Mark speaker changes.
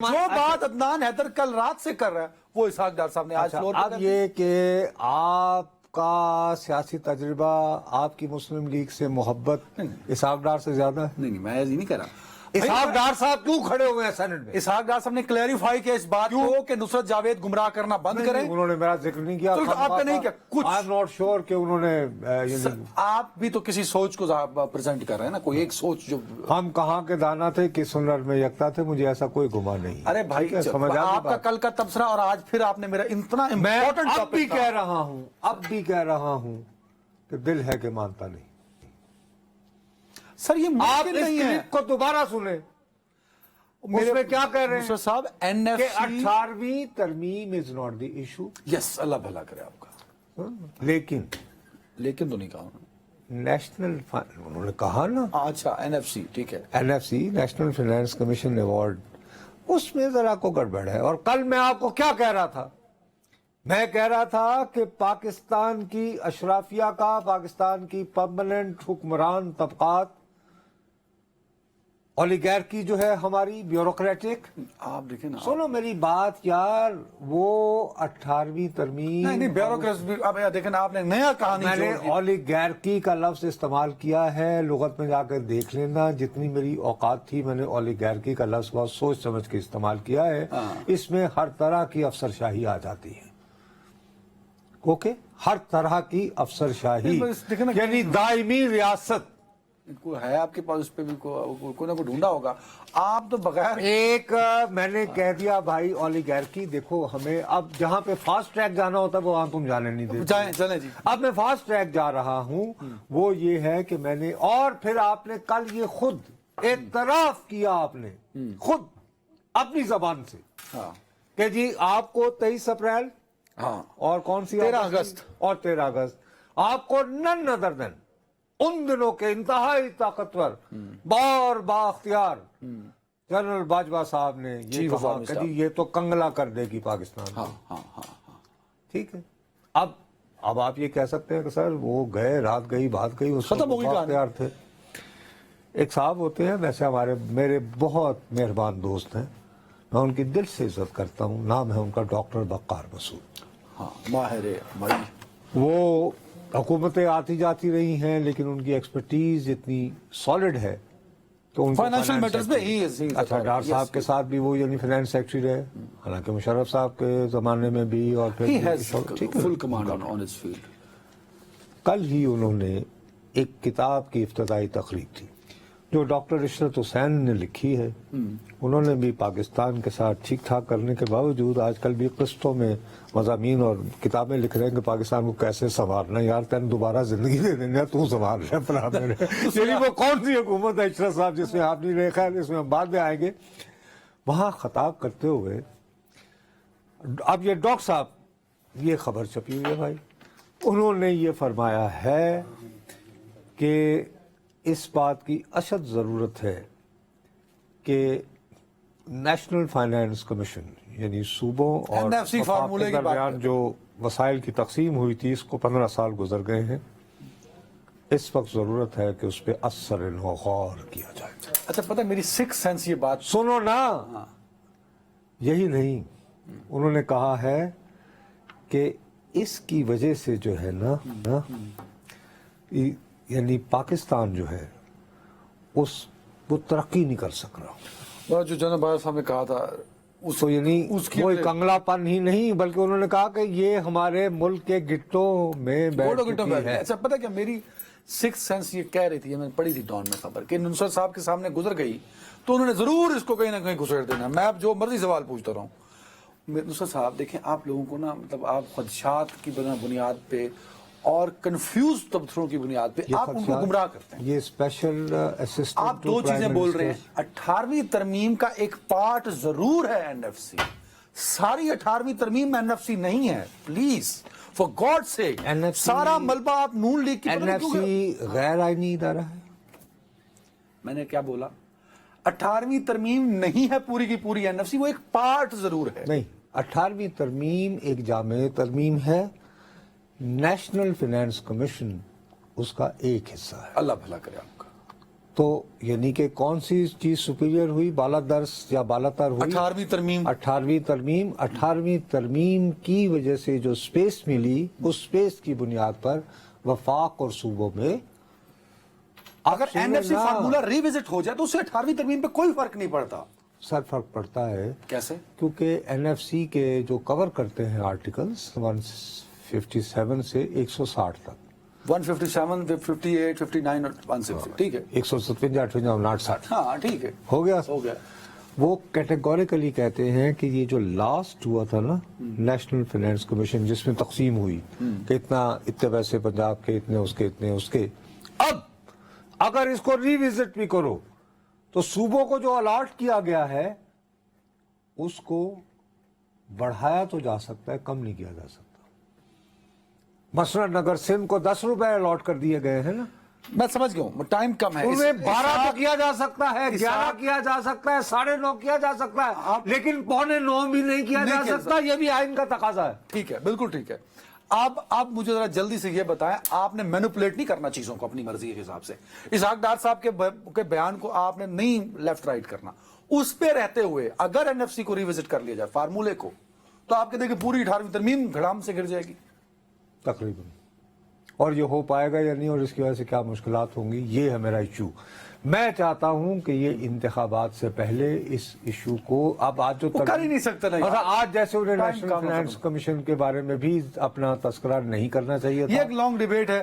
Speaker 1: جو بات عدنان حیدر کل رات سے کر رہا ہے وہ اسحاق ڈار صاحب نے آج فلور پر
Speaker 2: اب یہ کہ آپ کا سیاسی تجربہ، آپ کی مسلم لیگ سے محبت اسحاق ڈار سے زیادہ ہے؟
Speaker 1: نہیں میں ایسی نہیں کر رہا.
Speaker 2: اسحاق ڈار صاحب کیوں کھڑے ہوئے ہیں سینٹ میں؟
Speaker 1: اسحاق ڈار صاحب نے کلیریفائی کیا اس بات کو کہ نصرت جاوید گمراہ کرنا بند کریں.
Speaker 2: انہوں نے میرا ذکر نہیں کیا.
Speaker 1: آپ کا نہیں کیا کچھ.
Speaker 2: آئی ایم ناٹ شیور کہ انہوں نے
Speaker 1: آپ بھی تو کسی سوچ کو پریزنٹ کر رہے ہیں نا، کوئی ایک سوچ جو
Speaker 2: ہم کہاں کے دانا تھے کہ سنر میں یکتا تھے، مجھے ایسا کوئی گمان نہیں.
Speaker 1: ارے بھائی آپ کا کل کا تبصرہ اور آج پھر آپ نے میرا اتنا امپورٹنٹ
Speaker 2: اب بھی کہہ رہا ہوں کہ دل ہے کہ مانتا نہیں.
Speaker 1: سر یہ ممکن نہیں ہے.
Speaker 2: آپ کو دوبارہ سنیں، اس میں کیا کہہ رہے ہیں
Speaker 1: صاحب
Speaker 2: کہ 18ویں ترمیم از ناٹ دی ایشو.
Speaker 1: یس اللہ بھلا کرے آپ کا.
Speaker 2: لیکن
Speaker 1: تو نہیں کہا
Speaker 2: نیشنل انہوں نے کہا نا،
Speaker 1: اچھا NFC ٹھیک ہے،
Speaker 2: NFC national finance commission award, اس میں ذرا کو گڑبڑ ہے. اور کل میں آپ کو کیا کہہ رہا تھا؟ میں کہہ رہا تھا کہ پاکستان کی اشرافیہ کا، پاکستان کی پرماننٹ حکمران طبقات، اولیگارکی جو ہے ہماری بیوروکریٹک،
Speaker 1: آپ دیکھیں نا،
Speaker 2: سنو میری بات یار، وہ 18ویں ترمیم
Speaker 1: نہیں بیوروکریسی. اب دیکھیں نا، آپ نے نیا کہانی
Speaker 2: میں نے اولیگارکی کا لفظ استعمال کیا ہے. لغت میں جا کر دیکھ لینا، جتنی میری اوقات تھی میں نے اولیگارکی کا لفظ بہت سوچ سمجھ کے استعمال کیا ہے. اس میں ہر طرح کی افسر شاہی آ جاتی ہے. اوکے، ہر طرح کی افسر شاہی، یعنی دائمی ریاست.
Speaker 1: کوئی ہے آپ کے پاس، اس پہ بھی کوئی نہ کوئی ڈھونڈا ہوگا. آپ تو بغیر
Speaker 2: ایک میں نے کہہ دیا بھائی اولیگارکی. دیکھو ہمیں اب جہاں پہ فاسٹ ٹریک جانا ہوتا ہے وہ وہاں تم جانے نہیں دیتے.
Speaker 1: چلیں جی.
Speaker 2: اب میں فاسٹ ٹریک جا رہا ہوں. وہ یہ ہے کہ میں نے، اور پھر آپ نے کل یہ خود اعتراف کیا، آپ نے خود اپنی زبان سے کہ جی آپ کو 23 اپریل اور کون سی
Speaker 1: 13 اگست
Speaker 2: اور 13 اگست آپ کو نن ادر دین ان دنوں کے انتہائی طاقتور با اختیار جنرل باجوہ صاحب نے یہ کہا کہ جی یہ تو کنگلا کر دے گی پاکستان. ٹھیک ہے، اب آپ یہ کہہ سکتے ہیں کہ سر وہ گئے، رات گئی بات گئی، اس
Speaker 1: ختم ہو گئی
Speaker 2: اختیار تھے. ایک صاحب ہوتے ہیں، ویسے میرے بہت مہربان دوست ہیں، میں ان کی دل سے عزت کرتا ہوں. نام ہے ان کا ڈاکٹر بقار مسعود.
Speaker 1: ماہر بھائی،
Speaker 2: وہ حکومتیں آتی جاتی رہی ہیں لیکن ان کی ایکسپرٹیز اتنی سالڈ ہے تو ان
Speaker 1: فائنینشل میٹرز میں ہی.
Speaker 2: اچھا، ڈار صاحب کے ساتھ بھی وہ یعنی فائنانس سیکرٹری رہے، حالانکہ مشرف صاحب کے زمانے میں بھی، اور پھر
Speaker 1: فل کمانڈ آن ہز فیلڈ.
Speaker 2: کل ہی انہوں نے ایک کتاب کی افتتاحی تقریب تھی جو ڈاکٹر عشرت حسین نے لکھی ہے. انہوں نے بھی پاکستان کے ساتھ ٹھیک ٹھاک کرنے کے باوجود آج کل بھی قسطوں میں مضامین اور کتابیں لکھ رہے ہیں کہ پاکستان کو کیسے سنوارنا. یار تین دوبارہ زندگی دے دیں گے، تو سنوار رہے اپنا میرے. یعنی وہ کون سی حکومت ہے عشرت صاحب جس میں آپ نہیں رہے؟ خیر اس میں ہم بعد میں آئیں گے. وہاں خطاب کرتے ہوئے اب یہ ڈاکٹر صاحب، یہ خبر چھپی ہوئی ہے بھائی، انہوں نے یہ فرمایا ہے کہ اس بات کی اشد ضرورت ہے کہ نیشنل فائنانس کمیشن یعنی صوبوں اور
Speaker 1: فارمولے کے
Speaker 2: درمیان جو وسائل کی تقسیم ہوئی تھی، اس کو 15 سال گزر گئے ہیں. اس وقت ضرورت ہے کہ اس پہ اثر نو غور کیا جائے.
Speaker 1: اچھا پتہ میری سکس سینس یہ بات
Speaker 2: سنو نا، یہی نہیں، انہوں نے کہا ہے کہ اس کی وجہ سے جو ہے نا یعنی پاکستان جو ہے وہ ترقی نہیں کر سک رہا.
Speaker 1: جو جنرل باجوہ صاحب نے کہا تھا
Speaker 2: اس کو، یعنی کوئی کنگلا پن ہی نہیں، بلکہ انہوں نے کہا کہ یہ ہمارے ملک کے گٹوں میں بیٹھ چکی ہے.
Speaker 1: اچھا پتہ کیا میری سکس سینس یہ کہہ رہی تھی، میں نے پڑھی تھی ڈان میں خبر کہ نصرت صاحب کے سامنے گزر گئی تو انہوں نے ضرور اس کو کہیں نہ کہیں گھسیٹ دینا. میں اب جو مرضی سوال پوچھتا رہا ہوں. نصرت صاحب دیکھیں، آپ لوگوں کو نا، مطلب آپ خدشات کی بنیاد پہ اور کنفیوز تبصروں کی بنیاد پہ آپ ان کو گمراہ کرتے ہیں.
Speaker 2: یہ اسپیشل اسسٹنٹ،
Speaker 1: آپ دو چیزیں بول رہے ہیں. 18ویں ترمیم کا ایک پارٹ ضرور ہے NFC، ساری 18ویں ترمیم NFC نہیں ہے. پلیز فار گاڈ سیک، سارا ملبہ آپ نون لیگ کی.
Speaker 2: NFC غیر آئینی ادارہ ہے.
Speaker 1: میں نے کیا بولا؟ 18ویں ترمیم نہیں ہے پوری کی پوری NFC، وہ ایک پارٹ ضرور ہے.
Speaker 2: نہیں، 18ویں ترمیم ایک جامع ترمیم ہے. نیشنل فائنانس کمیشن اس کا ایک حصہ ہے.
Speaker 1: اللہ بھلا کرے آپ کا.
Speaker 2: تو یعنی کہ کون سی چیز سپیریئر ہوئی، بالادرس یا بالاتر ہوئی؟
Speaker 1: 18ویں ترمیم
Speaker 2: 18ویں ترمیم کی وجہ سے جو سپیس ملی، اس سپیس کی بنیاد پر وفاق اور صوبوں میں
Speaker 1: اگر N F C formula revisit ہو جائے تو اس سے 18ویں ترمیم پہ کوئی فرق نہیں پڑتا.
Speaker 2: سر فرق پڑتا ہے.
Speaker 1: کیسے؟
Speaker 2: کیونکہ این ایف سی کے جو کور کرتے ہیں آرٹیکلز 157 سے 160 تک،
Speaker 1: 157 58 59 اور 160. ٹھیک ہے
Speaker 2: 157 58 59.
Speaker 1: ہاں ٹھیک ہے
Speaker 2: ہو گیا. وہ کیٹیگوریکلی کہتے ہیں کہ یہ جو لاسٹ ہوا تھا نا نیشنل فائنانس کمیشن، جس میں تقسیم ہوئی کہ اتنے پیسے پنجاب کے، اتنے اس کے، اب اگر اس کو ریوزٹ بھی کرو تو صوبوں کو جو الاٹ کیا گیا ہے اس کو بڑھایا تو جا سکتا ہے، کم نہیں کیا جا سکتا. مثلا اگر سندھ کو 10 روپے الاٹ کر دیے گئے ہیں نا،
Speaker 1: میں سمجھ گیا ہوں، ٹائم کم ہے.
Speaker 2: انہیں 12 تو کیا جا سکتا ہے، 11 کیا جا سکتا ہے، 9.5 کیا جا سکتا ہے، لیکن 8.25 بھی نہیں کیا جا سکتا. یہ بھی آئین کا تقاضا ہے.
Speaker 1: ٹھیک ہے، بالکل ٹھیک ہے. آپ مجھے ذرا جلدی سے یہ بتائیں، آپ نے مینوپولیٹ نہیں کرنا چیزوں کو اپنی مرضی کے حساب سے. اسحاق ڈار صاحب کے بیان کو آپ نے نہیں لیفٹ رائٹ کرنا. اس پہ رہتے ہوئے اگر این ایف سی کو ریوزٹ کر لیا جائے فارمولے کو، تو آپ کہتے ہیں کہ پوری 18ویں ترمیم گھڑام سے گر جائے گی
Speaker 2: تقریباً. اور یہ ہو پائے گا یا نہیں، اور اس کی وجہ سے کیا مشکلات ہوں گی، یہ ہے میرا ایشو. میں چاہتا ہوں کہ یہ انتخابات سے پہلے اس ایشو کو، اب آج جو
Speaker 1: کر ہی نہیں سکتا.
Speaker 2: آج جیسے انہیں نیشنل فائنانس کمیشن کے بارے میں بھی اپنا تذکرہ نہیں کرنا چاہیے تھا.
Speaker 1: یہ ایک لانگ ڈیبیٹ ہے.